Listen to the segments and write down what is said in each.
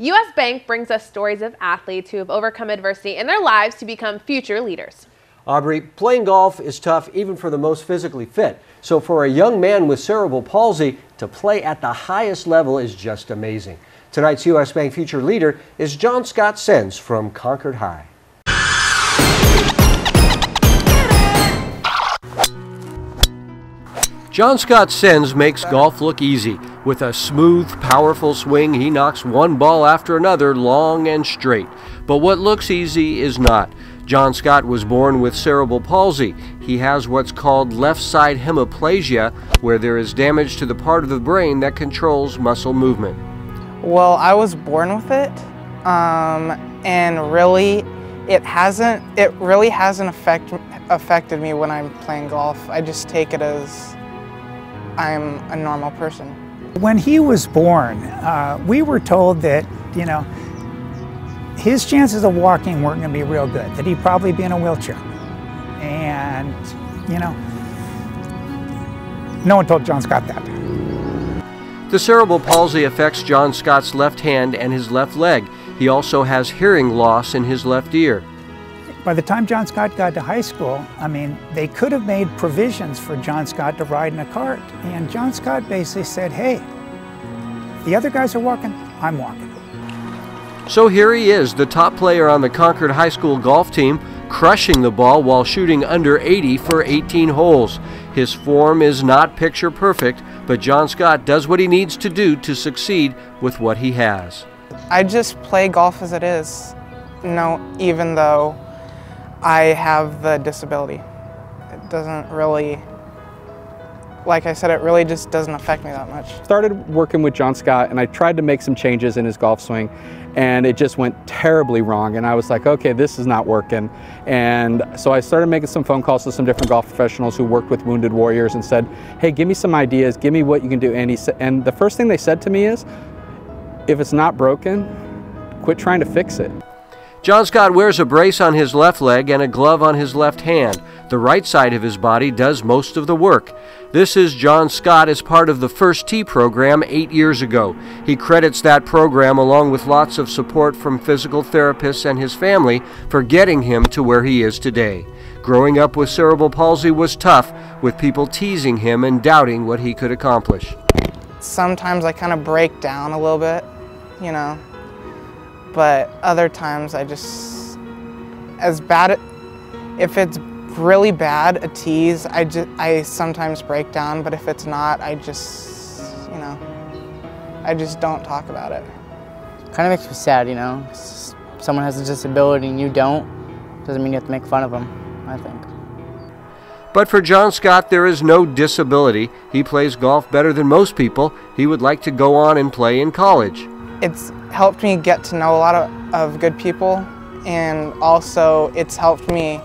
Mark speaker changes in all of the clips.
Speaker 1: U.S. Bank brings us stories of athletes who have overcome adversity in their lives to become future leaders.
Speaker 2: Aubrey, playing golf is tough even for the most physically fit. So for a young man with cerebral palsy to play at the highest level is just amazing. Tonight's U.S. Bank future leader is John Scott Senz from Concord High. John Scott Senz makes golf look easy. With a smooth, powerful swing, he knocks one ball after another long and straight. But what looks easy is not. John Scott was born with cerebral palsy. He has what's called left side hemiplasia, where there is damage to the part of the brain that controls muscle movement.
Speaker 3: Well, I was born with it, and really, it really hasn't affected me when I'm playing golf. I just take it as I'm a normal person.
Speaker 4: When he was born, we were told that, his chances of walking weren't going to be real good, that he'd probably be in a wheelchair. And, no one told John Scott that.
Speaker 2: The cerebral palsy affects John Scott's left hand and his left leg. He also has hearing loss in his left ear.
Speaker 4: By the time John Scott got to high school, they could have made provisions for John Scott to ride in a cart. And John Scott basically said, hey, the other guys are walking, I'm walking.
Speaker 2: So here he is, the top player on the Concord High School golf team, crushing the ball while shooting under 80 for 18 holes. His form is not picture perfect, but John Scott does what he needs to do to succeed with what he has.
Speaker 3: I just play golf as it is, even though I have the disability. It doesn't really, like I said, it really just doesn't affect me that much.
Speaker 5: Started working with John Scott and I tried to make some changes in his golf swing and it just went terribly wrong, and I was like, okay, this is not working. And so I started making some phone calls to some different golf professionals who worked with wounded warriors and said, hey, give me some ideas, give me what you can do. And the first thing they said to me is, if it's not broken, quit trying to fix it.
Speaker 2: John Scott wears a brace on his left leg and a glove on his left hand. The right side of his body does most of the work. This is John Scott as part of the First Tee program 8 years ago. He credits that program along with lots of support from physical therapists and his family for getting him to where he is today. Growing up with cerebral palsy was tough, with people teasing him and doubting what he could accomplish.
Speaker 3: Sometimes I kind of break down a little bit, but other times I just, if it's really bad, a tease, I sometimes break down, but if it's not, I just don't talk about it.
Speaker 6: Kind of makes me sad, someone has a disability and you don't, doesn't mean you have to make fun of them, I think.
Speaker 2: But for John Scott, there is no disability. He plays golf better than most people. He would like to go on and play in college.
Speaker 3: It's helped me get to know a lot of good people, and also it's helped me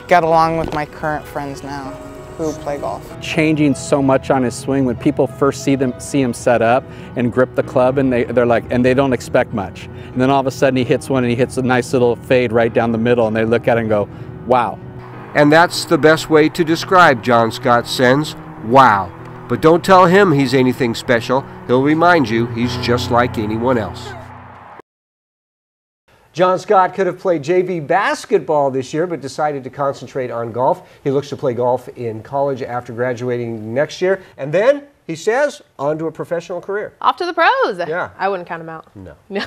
Speaker 3: get along with my current friends now who play golf.
Speaker 5: Changing so much on his swing. When people first see him set up and grip the club, and they're like, and they don't expect much. And then all of a sudden he hits one and he hits a nice little fade right down the middle, and they look at it and go, wow.
Speaker 2: And that's the best way to describe John Scott Senz, wow. But don't tell him he's anything special. He'll remind you he's just like anyone else. John Scott could have played JV basketball this year, but decided to concentrate on golf. He looks to play golf in college after graduating next year. And then, he says, on to a professional career.
Speaker 1: Off to the pros.
Speaker 2: Yeah.
Speaker 1: I wouldn't count him out.
Speaker 2: No.
Speaker 1: No.